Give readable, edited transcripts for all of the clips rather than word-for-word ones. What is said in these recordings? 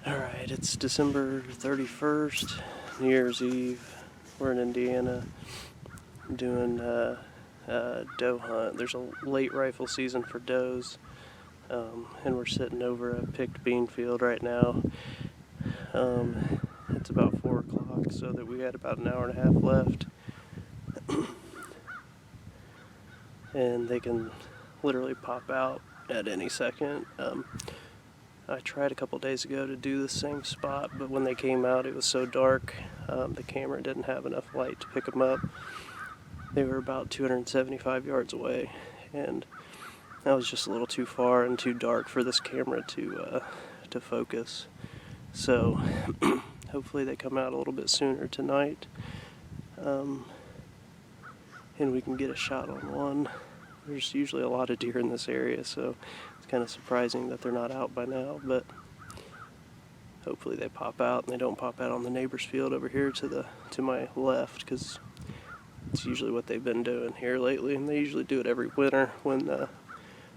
Alright, it's December 31st, New Year's Eve. We're in Indiana doing a doe hunt. There's a late rifle season for does, and we're sitting over a picked bean field right now. It's about 4 o'clock, so that we had about an hour and a half left. And they can literally pop out at any second. I tried a couple days ago to do the same spot, but when they came out it was so dark, the camera didn't have enough light to pick them up. They were about 275 yards away, and that was just a little too far and too dark for this camera to focus. So hopefully they come out a little bit sooner tonight, and we can get a shot on one. There's usually a lot of deer in this area, so it's kind of surprising that they're not out by now, but hopefully they pop out and they don't pop out on the neighbor's field over here to my left, because it's usually what they've been doing here lately, and they usually do it every winter when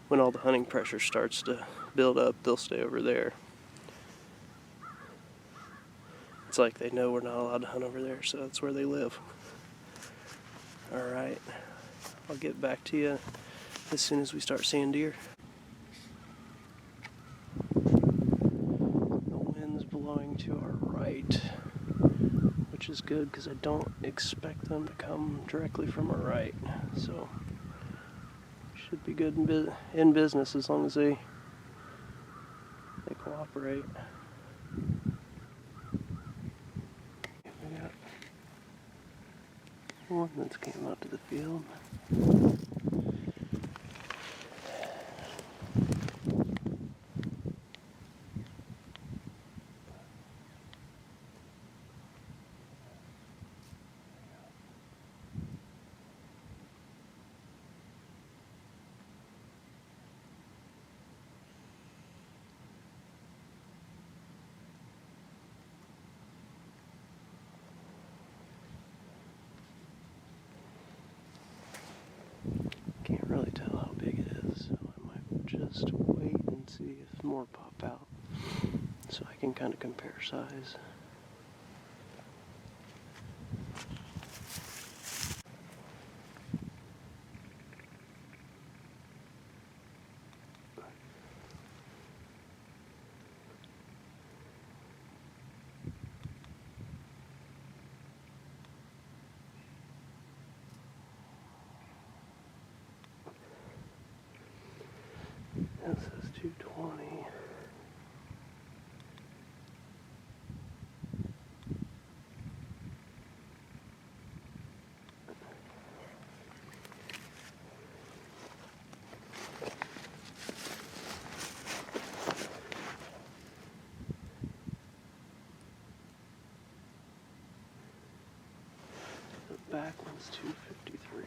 all the hunting pressure starts to build up. They'll stay over there. It's like they know we're not allowed to hunt over there, so that's where they live. Alright, I'll get back to you as soon as we start seeing deer. The wind's blowing to our right, which is good because I don't expect them to come directly from our right. So should be good in business as long as they cooperate. We got one that's came out to the field. Can't really tell how big it is, so I might just wait and see if more pop out so I can kind of compare size. That says 220. The back one's 253.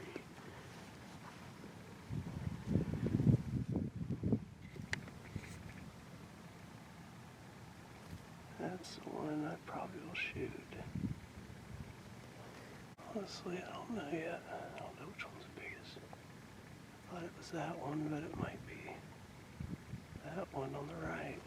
That's the one I probably will shoot. Honestly, I don't know yet. I don't know which one's the biggest. I thought it was that one, but it might be that one on the right.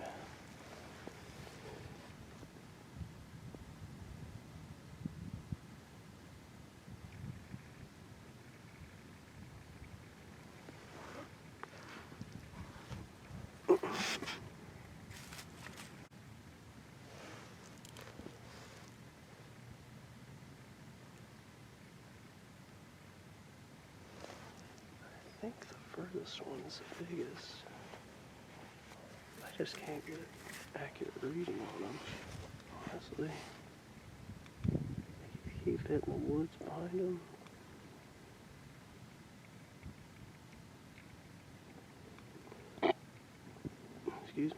I think the furthest one is the biggest. I just can't get an accurate reading on them, honestly. They keep hitting the woods behind them. Excuse me.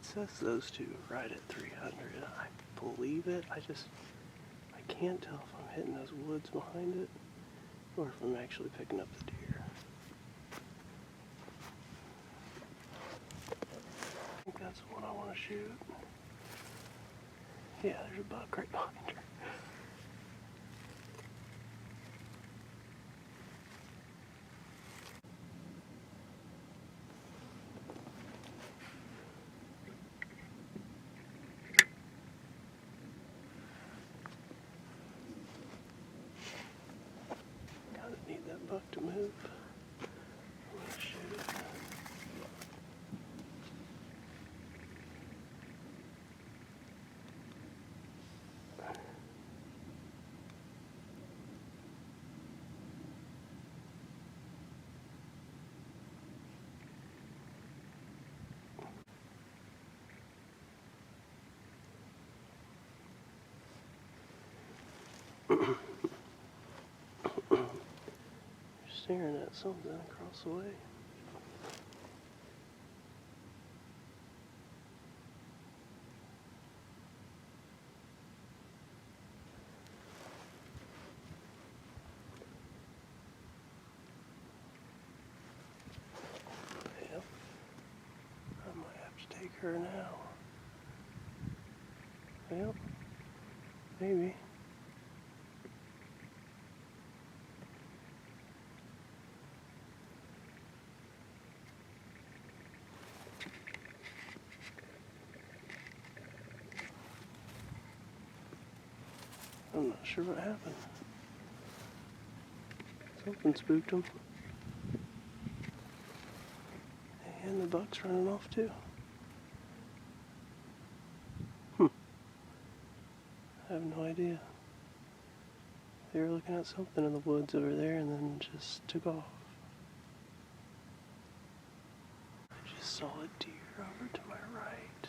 Says those two right at 300. I believe it. I can't tell if I'm hitting those woods behind it or if I'm actually picking up the deer. That's the one I want to shoot. Yeah, there's a buck right behind her. Gotta need that buck to move. I'm gonna shoot it. Staring at something across the way. Yep. I might have to take her now. Well, maybe. I'm not sure what happened. Something spooked him. And the buck's running off too. I have no idea. They were looking at something in the woods over there and then just took off. I just saw a deer over to my right.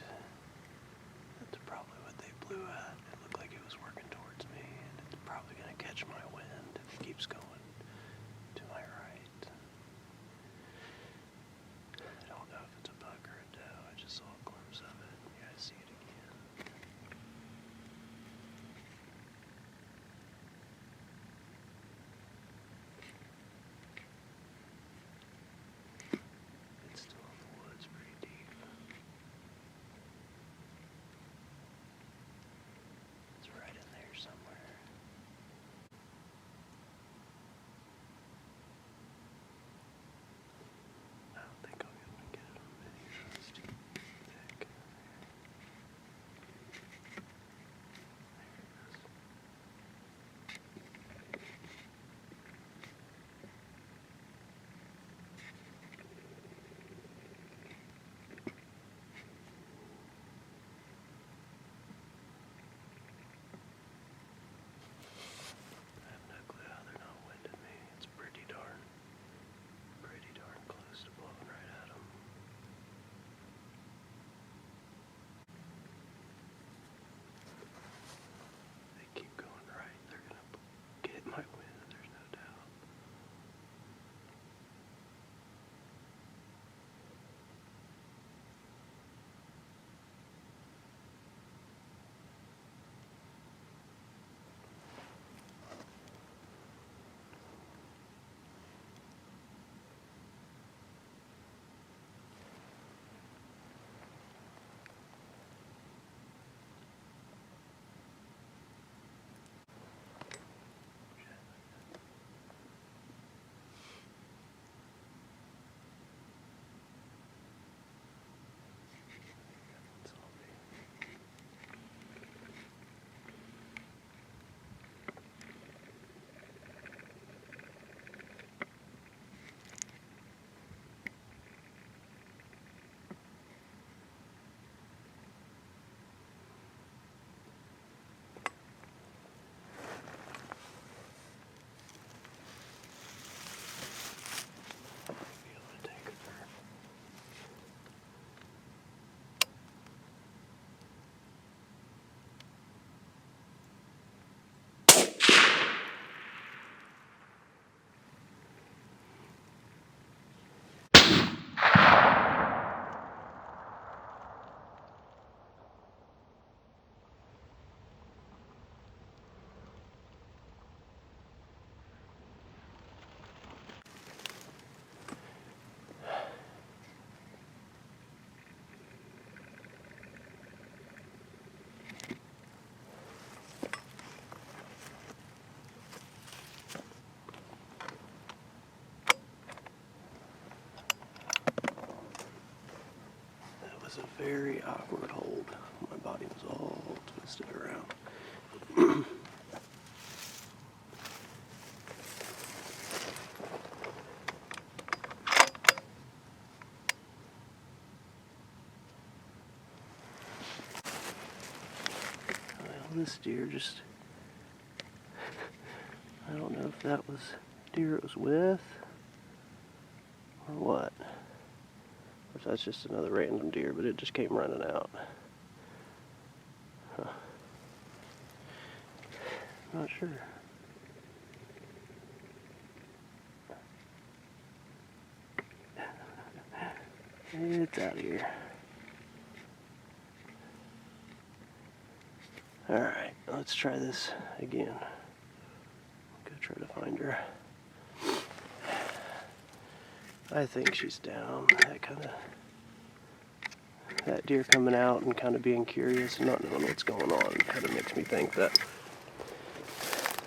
That's probably what they blew at. It looked like it was working towards me, and it's probably going to catch my wind if it keeps going to my right. I don't know if it's a buck or a doe. I just saw a glimpse of it. Yeah, I see it again. It's still in the woods pretty deep. very awkward hold. My body was all twisted around. Well, this deer just, I don't know if that was deer it was with or what. Or if that's just another random deer, but it just came running out. Huh. Not sure. It's out of here. Alright, let's try this again. Go try to find her. I think she's down. That deer coming out and kind of being curious and not knowing what's going on kind of makes me think that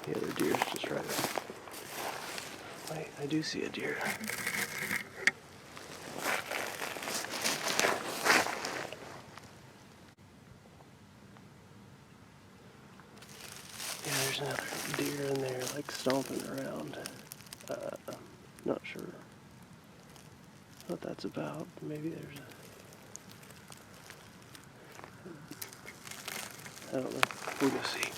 the other deer's just right there. Wait, I do see a deer. Yeah, there's another deer in there, like stomping around. Not sure what that's about. Maybe there's I don't know. We'll go see.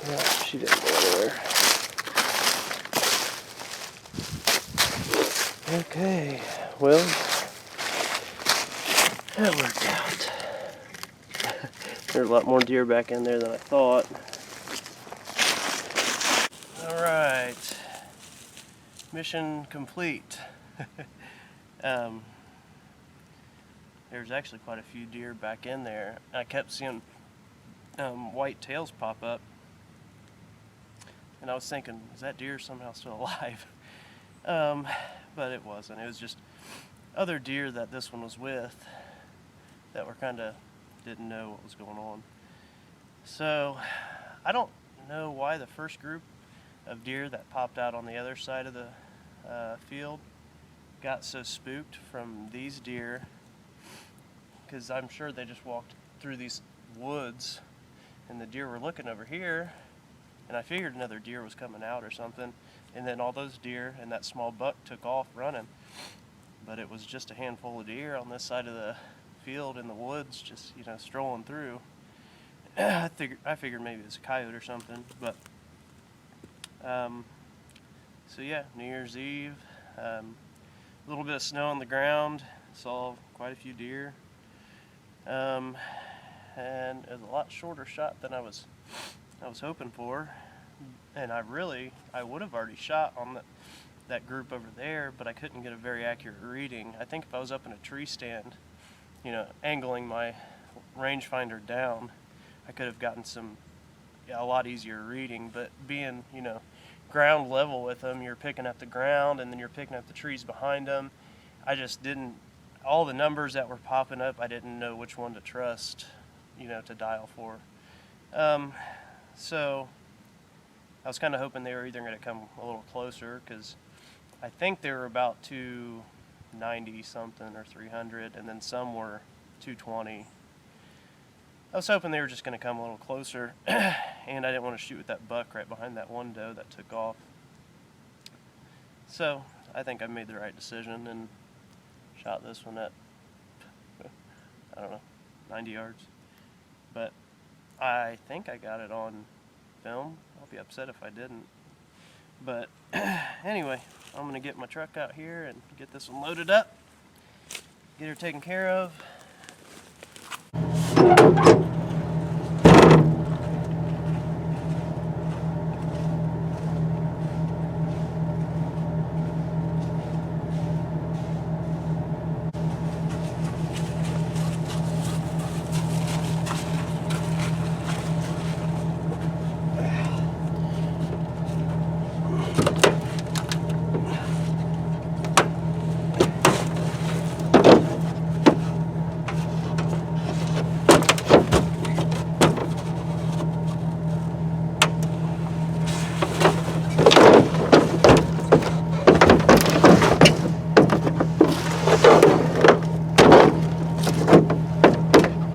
Yeah, she didn't go anywhere. Okay, well, that worked out. There's a lot more deer back in there than I thought. Alright, mission complete. There's actually quite a few deer back in there. I kept seeing white tails pop up, and I was thinking, is that deer somehow still alive? But it wasn't. It was just other deer that this one was with that were kind of didn't know what was going on. So I don't know why the first group of deer that popped out on the other side of the field got so spooked from these deer, because I'm sure they just walked through these woods and the deer were looking over here, and I figured another deer was coming out or something, and then all those deer and that small buck took off running. But it was just a handful of deer on this side of the field in the woods, just, you know, strolling through. I figured maybe it was a coyote or something. But so yeah, New Year's Eve, a little bit of snow on the ground, saw quite a few deer, and it was a lot shorter shot than I was hoping for. And I would have already shot on that group over there, but I couldn't get a very accurate reading. I think if I was up in a tree stand, you know, angling my rangefinder down, I could have gotten a lot easier reading. But being, you know, ground level with them, you're picking up the ground and then you're picking up the trees behind them. I just didn't, all the numbers that were popping up, I didn't know which one to trust, you know, to dial for. So I was kind of hoping they were either going to come a little closer, because I think they were about 290 something or 300, and then some were 220. I was hoping they were just going to come a little closer, and I didn't want to shoot with that buck right behind that one doe that took off. So I think I made the right decision and shot this one at, I don't know, 90 yards. But I think I got it on film. I'll be upset if I didn't. But anyway, I'm going to get my truck out here and get this one loaded up, get her taken care of,